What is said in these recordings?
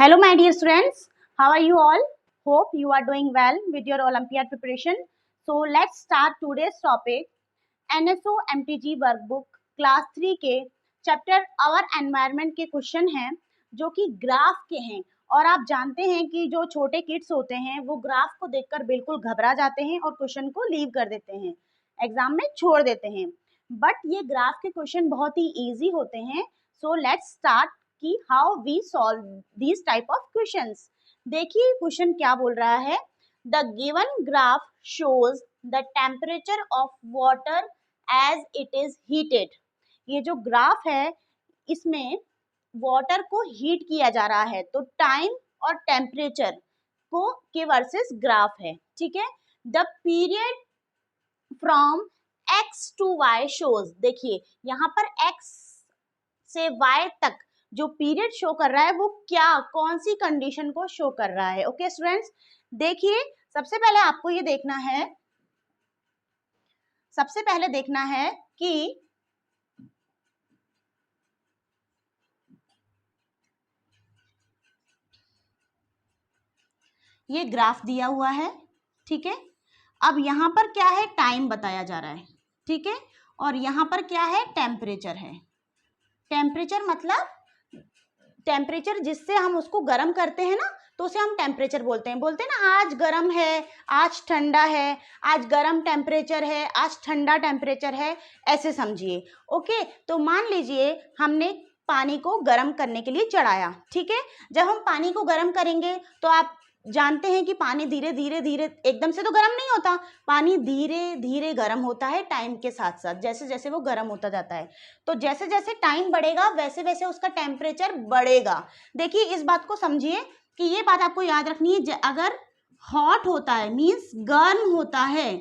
Hello, my dear students. How are you all? Hope you are doing well with your Olympiad preparation. So let's start today's topic. NSO MTG workbook class 3 के chapter our environment के question हैं जो कि graph के हैं। और आप जानते हैं कि जो छोटे किड्स होते हैं वो ग्राफ को देखकर बिल्कुल घबरा जाते हैं और क्वेश्चन को लीव कर देते हैं, एग्जाम में छोड़ देते हैं। बट ये ग्राफ के क्वेश्चन बहुत ही इजी होते हैं। सो लेट्स स्टार्ट कि how we solve this type of questions. देखिए क्वेश्चन क्या बोल रहा है। The given graph shows the temperature of water as it is heated. ये जो ग्राफ है इसमें वाटर को हीट किया जा रहा है, तो टाइम और टेम्परेचर को के वर्सेस ग्राफ है, ठीक है। The period from x to y shows, देखिए यहाँ पर x से y तक जो पीरियड शो कर रहा है वो क्या कौन सी कंडीशन को शो कर रहा है। ओके स्टूडेंट्स, देखिए सबसे पहले आपको ये देखना है, सबसे पहले देखना है कि ये ग्राफ दिया हुआ है, ठीक है। अब यहाँ पर क्या है, टाइम बताया जा रहा है, ठीक है। और यहाँ पर क्या है, टेम्परेचर है। टेम्परेचर मतलब टेम्परेचर जिससे हम उसको गर्म करते हैं ना, तो उसे हम टेम्परेचर बोलते हैं ना, आज गर्म है, आज ठंडा है, आज गर्म टेम्परेचर है, आज ठंडा टेम्परेचर है, ऐसे समझिए। ओके, तो मान लीजिए हमने पानी को गर्म करने के लिए चढ़ाया, ठीक है। जब हम पानी को गर्म करेंगे तो आप जानते हैं कि पानी धीरे धीरे धीरे एकदम से तो गर्म नहीं होता, पानी धीरे धीरे गर्म होता है टाइम के साथ साथ, जैसे जैसे वो गर्म होता जाता है। तो जैसे जैसे टाइम बढ़ेगा वैसे वैसे उसका टेम्परेचर बढ़ेगा। देखिए इस बात को समझिए कि ये बात आपको याद रखनी है, अगर हॉट होता है मीन्स गर्म होता है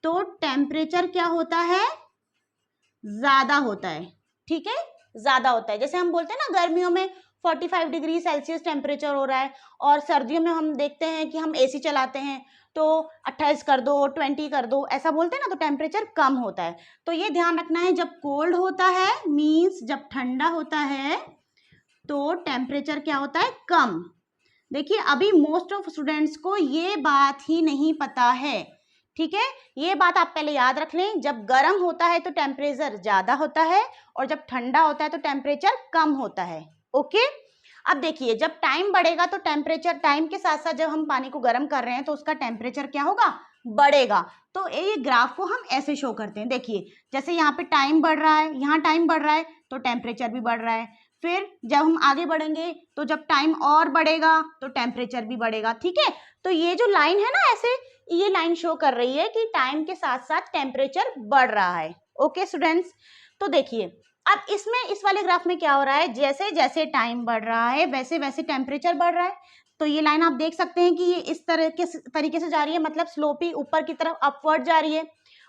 तो टेम्परेचर क्या होता है, ज्यादा होता है, ठीक है, ज्यादा होता है। जैसे हम बोलते हैं ना गर्मियों में 45 डिग्री सेल्सियस टेम्परेचर हो रहा है, और सर्दियों में हम देखते हैं कि हम एसी चलाते हैं तो 28 कर दो, 20 कर दो, ऐसा बोलते हैं ना, तो टेम्परेचर कम होता है। तो ये ध्यान रखना है, जब कोल्ड होता है मीन्स जब ठंडा होता है तो टेम्परेचर क्या होता है, कम। देखिए अभी मोस्ट ऑफ स्टूडेंट्स को ये बात ही नहीं पता है, ठीक है। ये बात आप पहले याद रख लें, जब गर्म होता है तो टेम्परेचर ज्यादा होता है और जब ठंडा होता है तो टेम्परेचर कम होता है। ओके, अब देखिए जब टाइम बढ़ेगा तो टेम्परेचर, टाइम के साथ साथ जब हम पानी को गर्म कर रहे हैं तो उसका टेम्परेचर क्या होगा, बढ़ेगा। तो ये ग्राफ को हम ऐसे शो करते हैं, देखिए जैसे यहाँ पे टाइम बढ़ रहा है, यहाँ टाइम बढ़ रहा है तो टेम्परेचर भी बढ़ रहा है। फिर जब हम आगे बढ़ेंगे तो जब टाइम और बढ़ेगा तो टेम्परेचर भी बढ़ेगा, ठीक है। तो ये जो लाइन है ना, ऐसे ये लाइन शो कर रही है कि टाइम के साथ साथ टेम्परेचर बढ़ रहा है। ओके स्टूडेंट्स, तो देखिए अब इसमें इस वाले ग्राफ में क्या हो रहा है, जैसे जैसे टाइम बढ़ रहा है वैसे वैसे टेम्परेचर बढ़ रहा है। तो ये लाइन आप देख सकते हैं कि ये इस तरह के तरीके से जा रही है, मतलब स्लोपी ऊपर की तरफ अपवर्ड जा रही है।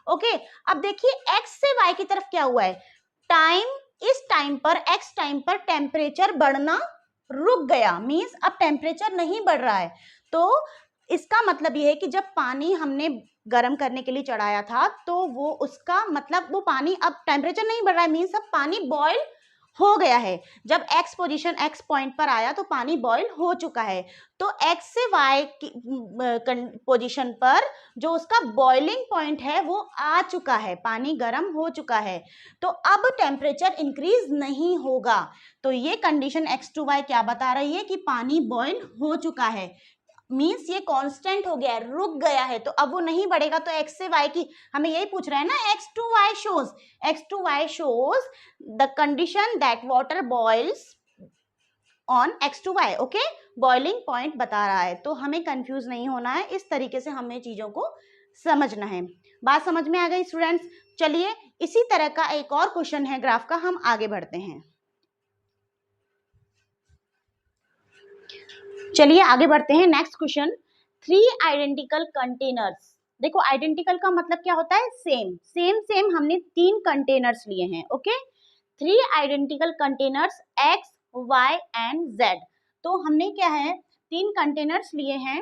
ओके, अब देखिए एक्स से वाई की तरफ क्या हुआ है, टाइम, इस टाइम पर एक्स टाइम पर टेम्परेचर बढ़ना रुक गया, मींस अब टेम्परेचर नहीं बढ़ रहा है। तो इसका मतलब ये है कि जब पानी हमने गर्म करने के लिए चढ़ाया था तो वो उसका मतलब वो पानी अब टेम्परेचर नहीं बढ़ रहा है, मींस अब पानी बॉयल हो गया है। जब x पोजीशन x पॉइंट पर आया तो पानी बॉयल हो चुका है। तो x से y की पोजीशन पर जो उसका बॉइलिंग पॉइंट है वो आ चुका है, पानी गर्म हो चुका है। तो अब टेम्परेचर इंक्रीज नहीं होगा। तो ये कंडीशन x टू y क्या बता रही है कि पानी बॉयल हो चुका है, मीन्स ये कांस्टेंट हो गया है, रुक गया है, तो अब वो नहीं बढ़ेगा। तो x से y की हमें यही पूछ रहा है ना, x to y shows the condition that water boils on x to y। Okay, boiling point बता रहा है, तो हमें कंफ्यूज नहीं होना है, इस तरीके से हमें चीजों को समझना है। बात समझ में आ गई स्टूडेंट्स? चलिए इसी तरह का एक और क्वेश्चन है ग्राफ का, हम आगे बढ़ते हैं। चलिए आगे बढ़ते हैं। Next question, 3 identical containers. देखो आइडेंटिकल का मतलब क्या होता है, सेम सेम सेम। हमने 3 कंटेनर्स लिए हैं। Okay, 3 identical containers x y and z। तो हमने क्या है, 3 कंटेनर्स लिए हैं,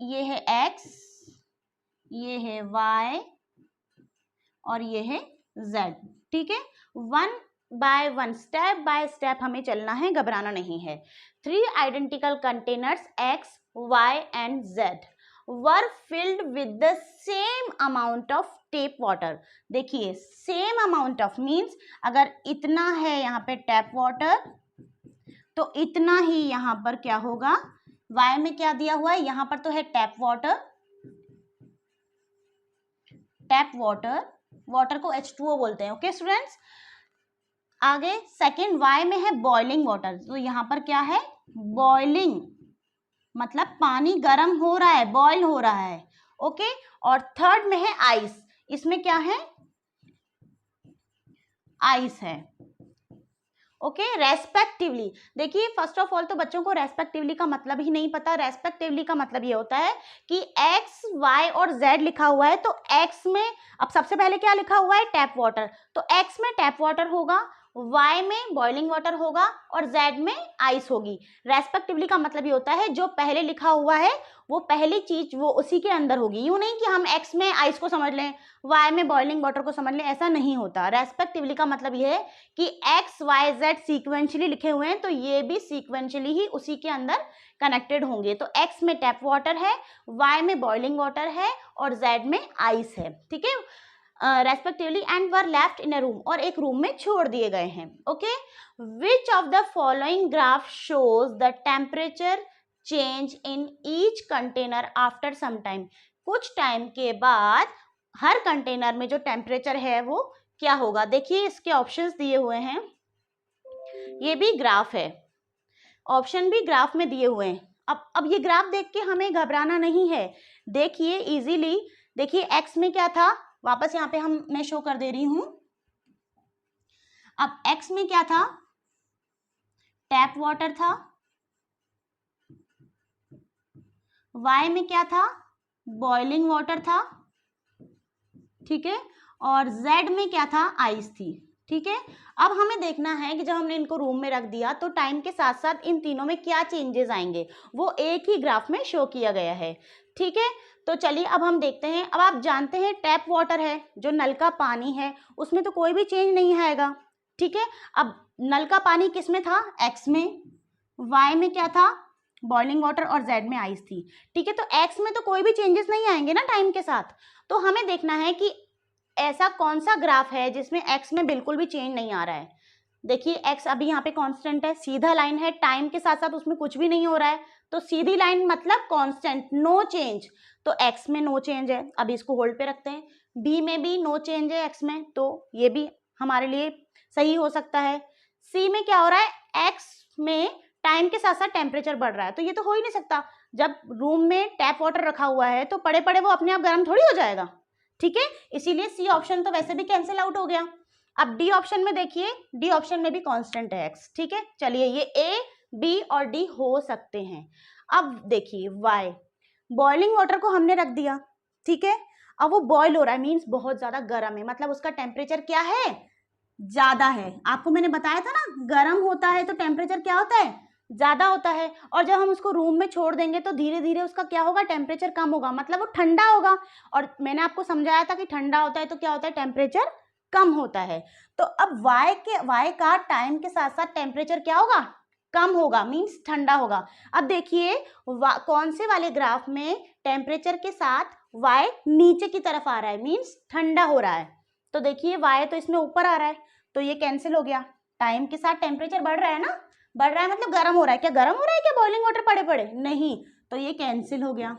ये है x, ये है y और ये है z, ठीक है। 1 स्टेप बाय स्टेप हमें चलना है, घबराना नहीं है। 3 identical containers X, Y and Z were filled with the same amount of tap water. देखिए सेम अमाउंट ऑफ मीन्स अगर इतना है यहाँ पे टैप वाटर तो इतना ही यहाँ पर क्या होगा, Y में क्या दिया हुआ है, यहाँ पर तो है टैप वाटर, वाटर को H2O बोलते हैं। ओके स्टूडेंट्स, आगे सेकेंड Y में है बॉइलिंग वाटर, तो यहाँ पर क्या है, बॉइलिंग मतलब पानी गर्म हो रहा है, बॉयल हो रहा है। ओके, और थर्ड में है आइस, इसमें क्या है, आइस है। Okay, respectively. देखिए फर्स्ट ऑफ ऑल तो बच्चों को रेस्पेक्टिवली का मतलब ही नहीं पता। रेस्पेक्टिवली का मतलब ये होता है कि एक्स, वाई और जेड लिखा हुआ है, तो एक्स में अब सबसे पहले क्या लिखा हुआ है, टैप वाटर, तो एक्स में टैप वाटर होगा, वाई में बॉइलिंग वाटर होगा और जेड में आइस होगी। रेस्पेक्टिवली का मतलब ये होता है जो पहले लिखा हुआ है वो पहली चीज वो उसी के अंदर होगी। यूं नहीं कि हम एक्स में आइस को समझ लें, वाई में बॉइलिंग वाटर को समझ लें, ऐसा नहीं होता। रेस्पेक्टिवली का मतलब ये है कि एक्स, वाई, जेड सीक्वेंशियली लिखे हुए हैं तो ये भी सीक्वेंशियली ही उसी के अंदर कनेक्टेड होंगे। तो एक्स में टैप वाटर है, वाई में बॉइलिंग वाटर है और जेड में आइस है। ठीक है, respectively and were left in a room, और एक रूम में छोड़ दिए गए हैं। ओके, which of the following graph shows the temperature change in each container after some time. कुछ टाइम के बाद हर कंटेनर में जो टेम्परेचर है वो क्या होगा। देखिए इसके ऑप्शंस दिए हुए हैं, ये भी ग्राफ है, ऑप्शन भी ग्राफ में दिए हुए हैं। अब ये ग्राफ देख के हमें घबराना नहीं है, देखिए इजीली। देखिए एक्स में क्या था, वापस यहाँ पे मैं शो कर दे रही हूं। अब एक्स में क्या था, टैप वाटर था, वाई में क्या था, बॉइलिंग वाटर था, ठीक है, और जेड में क्या था, आइस थी। ठीक है, अब हमें देखना है कि जब हमने इनको रूम में रख दिया तो टाइम के साथ साथ इन तीनों में क्या चेंजेस आएंगे, वो एक ही ग्राफ में शो किया गया है। ठीक है, तो चलिए अब हम देखते हैं। अब आप जानते हैं टैप वाटर है, जो नल का पानी है, उसमें तो कोई भी चेंज नहीं आएगा। ठीक है, अब नल का पानी किस में था, एक्स में, वाई में क्या था, बॉइलिंग वाटर और जेड में आइस थी। ठीक है, तो एक्स में तो कोई भी चेंजेस नहीं आएंगे ना टाइम के साथ, तो हमें देखना है कि ऐसा कौन सा ग्राफ है जिसमें एक्स में बिल्कुल भी चेंज नहीं आ रहा है। देखिए एक्स अभी यहाँ पे कांस्टेंट है, सीधा लाइन है, टाइम के साथ साथ उसमें कुछ भी नहीं हो रहा है, तो सीधी लाइन मतलब कांस्टेंट, नो चेंज, तो एक्स में नो चेंज है। अभी इसको होल्ड पे रखते हैं। बी में भी नो चेंज है एक्स में, तो ये भी हमारे लिए सही हो सकता है। सी में क्या हो रहा है, एक्स में टाइम के साथ साथ टेम्परेचर बढ़ रहा है, तो ये तो हो ही नहीं सकता। जब रूम में टैप वाटर रखा हुआ है तो पड़े पड़े वो अपने आप गर्म थोड़ी हो जाएगा। ठीक है, इसीलिए सी ऑप्शन तो वैसे भी कैंसिल आउट हो गया। अब डी ऑप्शन में देखिए, डी ऑप्शन में भी कांस्टेंट है एक्स। ठीक है, चलिए ये ए, बी और डी हो सकते हैं। अब देखिए वाई, बॉइलिंग वाटर को हमने रख दिया, ठीक है, अब वो बॉयल हो रहा है, मीन्स बहुत ज्यादा गर्म है, मतलब उसका टेम्परेचर क्या है, ज्यादा है। आपको मैंने बताया था ना, गर्म होता है तो टेम्परेचर क्या होता है, ज्यादा होता है, और जब हम उसको रूम में छोड़ देंगे तो धीरे धीरे उसका क्या होगा, टेम्परेचर कम होगा, मतलब वो ठंडा होगा। और मैंने आपको समझाया था कि ठंडा होता है तो क्या होता है, टेम्परेचर कम होता है। तो अब वाई का टाइम के साथ साथ टेम्परेचर क्या होगा, कम होगा, मीन्स ठंडा होगा। अब देखिए कौन से वाले ग्राफ में टेम्परेचर के साथ वाई नीचे की तरफ आ रहा है, मीन्स ठंडा हो रहा है। तो देखिए वाई तो इसमें ऊपर आ रहा है, तो ये कैंसिल हो गया। टाइम के साथ टेम्परेचर बढ़ रहा है ना, बढ़ रहा है मतलब गर्म हो रहा है। क्या गर्म हो रहा है क्या बॉइलिंग वाटर पड़े पड़े, नहीं, तो ये कैंसिल हो गया,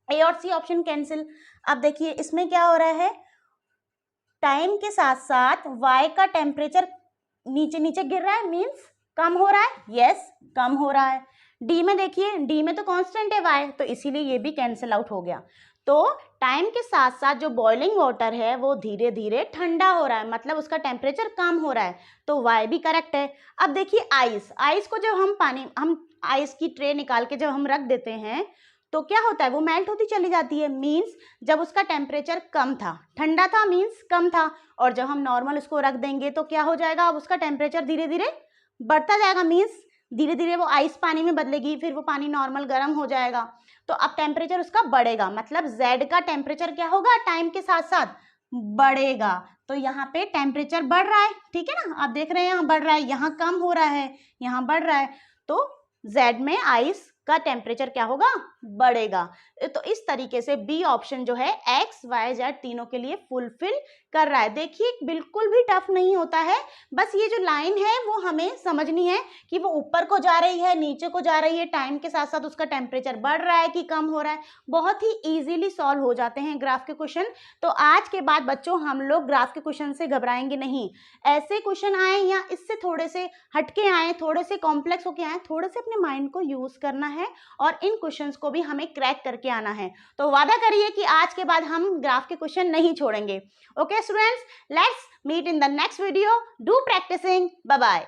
ए और सी ऑप्शन कैंसिल। अब देखिए इसमें क्या हो रहा है, टाइम के साथ साथ वाई का टेम्परेचर नीचे नीचे गिर रहा है, मीन्स कम हो रहा है, यस कम हो रहा है। डी में देखिए, डी में तो कांस्टेंट है वाई, तो इसीलिए ये भी कैंसिल आउट हो गया। तो टाइम के साथ साथ जो बॉइलिंग वाटर है वो धीरे धीरे ठंडा हो रहा है, मतलब उसका टेम्परेचर कम हो रहा है, तो वाई भी करेक्ट है। अब देखिए आइस, आइस को जब हम आइस की ट्रे निकाल के जब हम रख देते हैं तो क्या होता है, वो मेल्ट होती चली जाती है, मीन्स जब उसका टेम्परेचर कम था, ठंडा था मीन्स कम था, और जब हम नॉर्मल उसको रख देंगे तो क्या हो जाएगा, अब उसका टेम्परेचर धीरे धीरे बढ़ता जाएगा, मीन्स धीरे धीरे वो आइस पानी में बदलेगी, फिर वो पानी नॉर्मल गर्म हो जाएगा, तो अब टेम्परेचर उसका बढ़ेगा, मतलब Z का टेम्परेचर क्या होगा, टाइम के साथ साथ बढ़ेगा। तो यहाँ पे टेम्परेचर बढ़ रहा है, ठीक है ना, आप देख रहे हैं यहाँ बढ़ रहा है, यहाँ कम हो रहा है, यहाँ बढ़ रहा है, तो Z में आइस का टेम्परेचर क्या होगा, बढ़ेगा। तो इस तरीके से बी ऑप्शन जो है X, Y, Z तीनों के लिए फुलफिल कर रहा है। देखिए बिल्कुल भी टफ नहीं होता है, बस ये जो लाइन है वो हमें समझनी है कि वो ऊपर को जा रही है, नीचे को जा रही है, टाइम के साथ साथ उसका टेम्परेचर बढ़ रहा है कि कम हो रहा है। बहुत ही इजीली सॉल्व हो जाते हैं ग्राफ के क्वेश्चन। तो आज के बाद बच्चों हम लोग ग्राफ के क्वेश्चन से घबराएंगे नहीं। ऐसे क्वेश्चन आए या इससे थोड़े से हटके आए, थोड़े से कॉम्प्लेक्स होके आए, थोड़े से अपने माइंड को यूज करना है और इन क्वेश्चंस को भी हमें क्रैक करके आना है। तो वादा करिए कि आज के बाद हम ग्राफ के क्वेश्चन नहीं छोड़ेंगे। Okay students, let's meet in the next video. Do practicing. Bye bye.